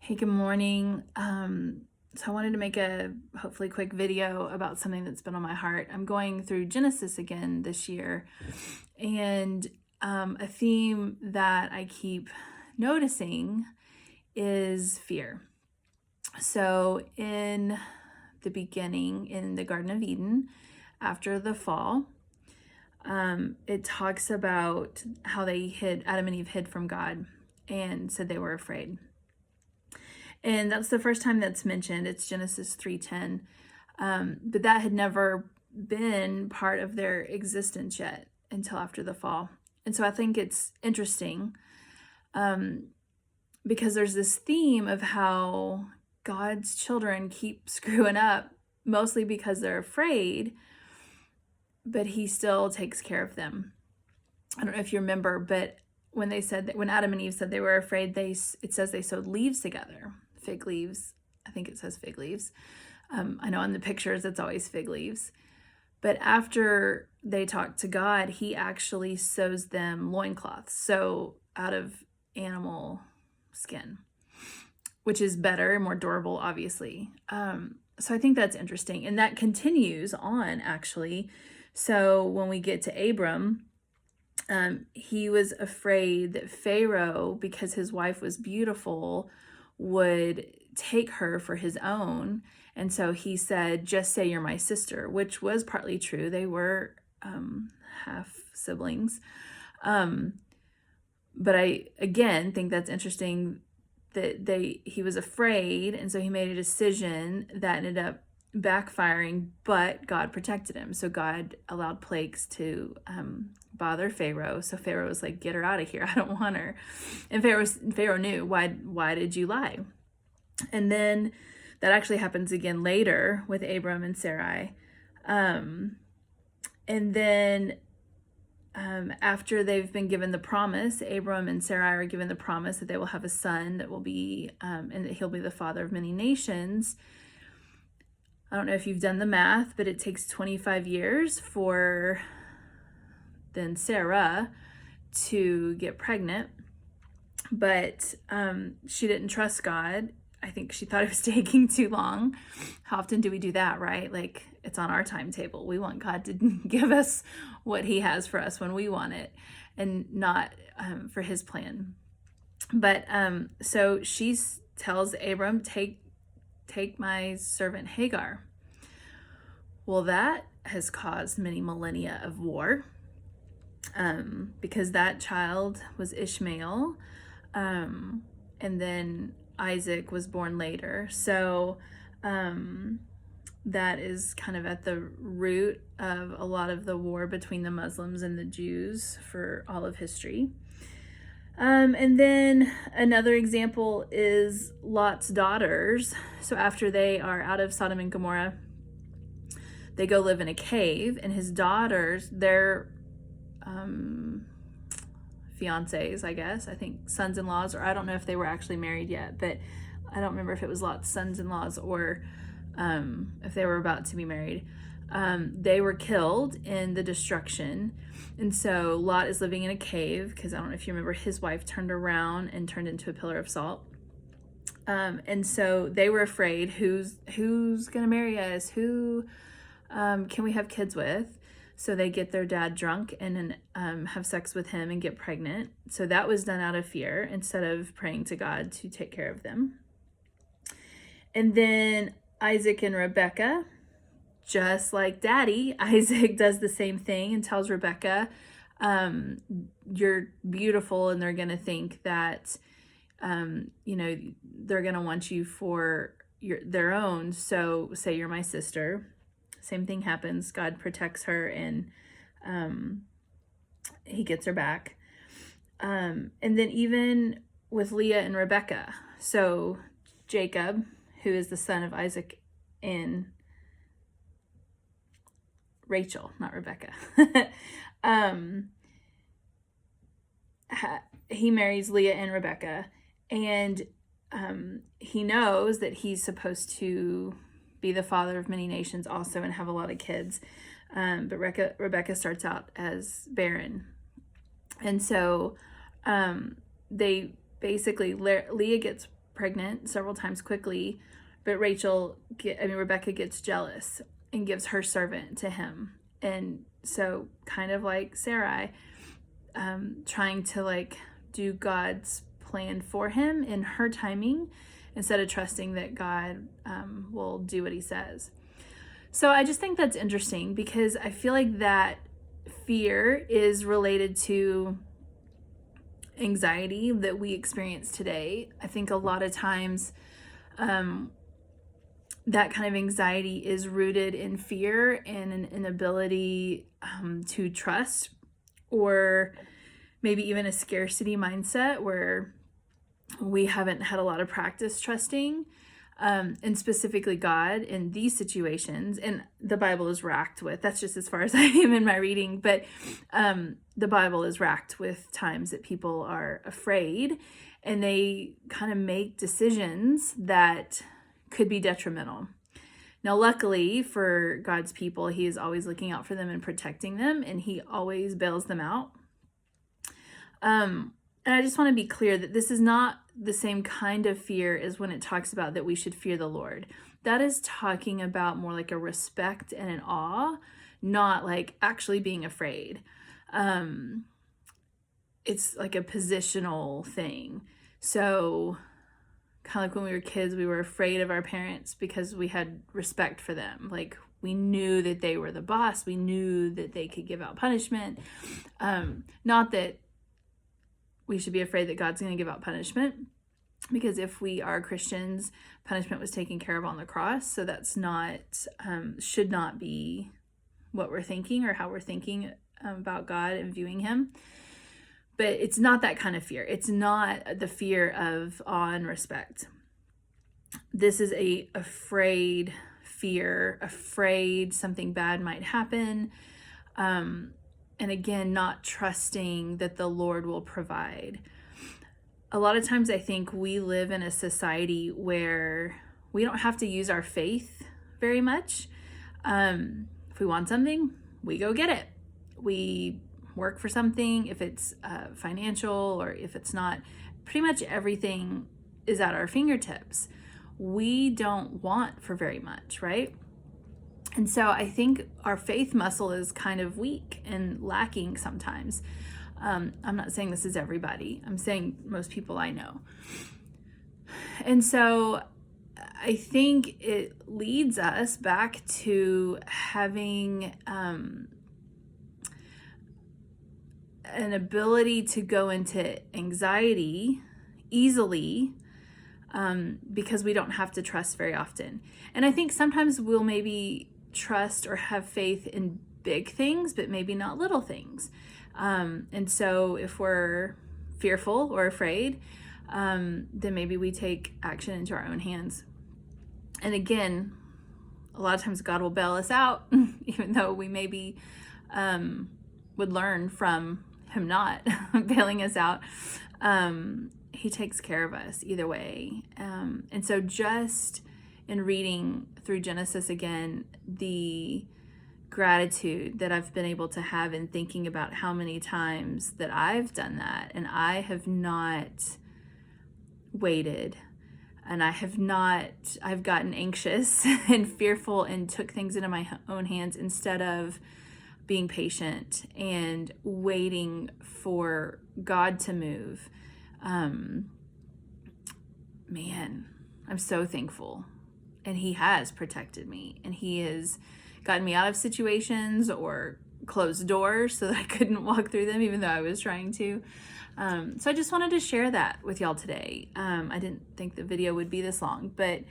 Hey, good morning. So I wanted to make a hopefully quick video about something that's been on my heart. I'm going through Genesis again this year, and a theme that I keep noticing is fear. So in the beginning, in the Garden of Eden, after the fall, it talks about how Adam and Eve hid from God and said they were afraid. And that's the first time that's mentioned. It's Genesis 3:10. But that had never been part of their existence yet until after the fall. And so I think it's interesting because there's this theme of how God's children keep screwing up, mostly because they're afraid, but he still takes care of them. I don't know if you remember, but when Adam and Eve said they were afraid, it says they sewed leaves together. Fig leaves. I think it says fig leaves. I know in the pictures it's always fig leaves. But after they talk to God, he actually sews them loincloths, so out of animal skin, which is better and more durable, obviously. So I think that's interesting. And that continues on, actually. So when we get to Abram, he was afraid that Pharaoh, because his wife was beautiful, would take her for his own. And so he said, just say you're my sister, which was partly true. They were half siblings. But I, again, think that's interesting that he was afraid. And so he made a decision that ended up backfiring, but God protected him. So God allowed plagues to bother Pharaoh. So Pharaoh was like, get her out of here. I don't want her. And Pharaoh knew, why did you lie? And then that actually happens again later with Abram and Sarai. And then after they've been given the promise, Abram and Sarai are given the promise that they will have a son that will be, and that he'll be the father of many nations. I don't know if you've done the math, but it takes 25 years for then Sarah to get pregnant. But she didn't trust God. I think she thought it was taking too long. How often do we do that, right? Like, it's on our timetable. We want God to give us what he has for us when we want it, and not for his plan. But so she tells Abram, take my servant Hagar. Well, that has caused many millennia of war, because that child was Ishmael, and then Isaac was born later. So that is kind of at the root of a lot of the war between the Muslims and the Jews for all of history. And then another example is Lot's daughters. So after they are out of Sodom and Gomorrah, they go live in a cave, and his daughters, their fiancés, I guess, I think sons-in-laws, or I don't know if they were actually married yet, but I don't remember if it was Lot's sons-in-laws or if they were about to be married. They were killed in the destruction. And so Lot is living in a cave, because I don't know if you remember, his wife turned around and turned into a pillar of salt. And so they were afraid, who's going to marry us? Who can we have kids with? So they get their dad drunk and then have sex with him and get pregnant. So that was done out of fear instead of praying to God to take care of them. And then Isaac and Rebekah, just like Daddy, Isaac does the same thing and tells Rebekah, you're beautiful, and they're going to think that, they're going to want you for their own. So say you're my sister. Same thing happens. God protects her, and he gets her back. And then even with Leah and Rebekah. So Jacob, who is the son of Isaac and Rachel, not Rebekah, he marries Leah and Rebekah, and he knows that he's supposed to be the father of many nations also and have a lot of kids. But Rebekah starts out as barren. And so they basically, Leah gets pregnant several times quickly, but Rebekah gets jealous and gives her servant to him. And so kind of like Sarai, trying to like do God's plan for him in her timing instead of trusting that God will do what he says. So I just think that's interesting because I feel like that fear is related to anxiety that we experience today. I think a lot of times that kind of anxiety is rooted in fear and an inability to trust, or maybe even a scarcity mindset where we haven't had a lot of practice trusting, and specifically God in these situations. And the Bible is racked with, that's just as far as I am in my reading, but the Bible is racked with times that people are afraid and they kind of make decisions that could be detrimental. Now, luckily for God's people, he is always looking out for them and protecting them, and he always bails them out. And I just want to be clear that this is not the same kind of fear as when it talks about that we should fear the Lord. That is talking about more like a respect and an awe, not like actually being afraid. It's like a positional thing. So kind of like when we were kids, we were afraid of our parents because we had respect for them. Like we knew that they were the boss. We knew that they could give out punishment. Not that we should be afraid that God's going to give out punishment, because if we are Christians, punishment was taken care of on the cross. So that's not, should not be what we're thinking or how we're thinking about God and viewing him. But it's not that kind of fear. It's not the fear of awe and respect. This is a afraid fear, afraid something bad might happen. And again, not trusting that the Lord will provide. A lot of times I think we live in a society where we don't have to use our faith very much. If we want something, we go get it. We work for something, if it's financial or if it's not, pretty much everything is at our fingertips. We don't want for very much, right? And so I think our faith muscle is kind of weak and lacking sometimes. I'm not saying this is everybody. I'm saying most people I know. And so I think it leads us back to having an ability to go into anxiety easily, because we don't have to trust very often. And I think sometimes we'll maybe trust or have faith in big things, but maybe not little things. And so if we're fearful or afraid, then maybe we take action into our own hands. And again, a lot of times God will bail us out, even though we maybe would learn from him not bailing us out. He takes care of us either way. And so just in reading through Genesis again, the gratitude that I've been able to have in thinking about how many times that I've done that, and I have not waited, and I've gotten anxious and fearful and took things into my own hands instead of being patient and waiting for God to move. Man, I'm so thankful. And he has protected me, and he has gotten me out of situations or closed doors so that I couldn't walk through them, even though I was trying to. So I just wanted to share that with y'all today. I didn't think the video would be this long, but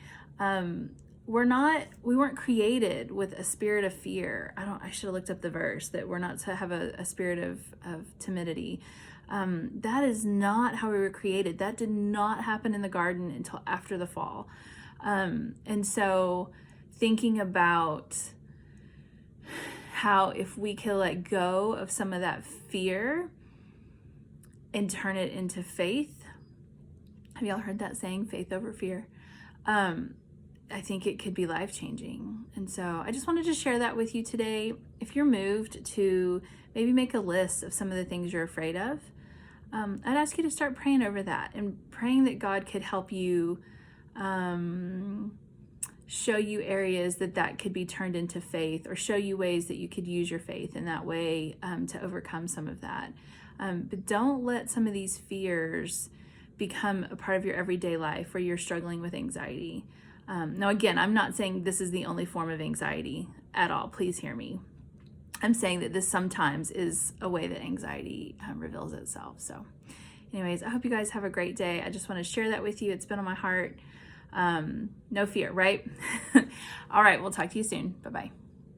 we weren't created with a spirit of fear. I should have looked up the verse that we're not to have a spirit of timidity. That is not how we were created. That did not happen in the garden until after the fall. And so thinking about how if we could let go of some of that fear and turn it into faith. Have y'all heard that saying, faith over fear? I think it could be life-changing. And so I just wanted to share that with you today. If you're moved to maybe make a list of some of the things you're afraid of, I'd ask you to start praying over that and praying that God could help you show you areas that could be turned into faith, or show you ways that you could use your faith in that way to overcome some of that. But don't let some of these fears become a part of your everyday life where you're struggling with anxiety. Now, again, I'm not saying this is the only form of anxiety at all. Please hear me. I'm saying that this sometimes is a way that anxiety reveals itself. So anyways, I hope you guys have a great day. I just want to share that with you. It's been on my heart. No fear, right? All right, we'll talk to you soon. Bye-bye.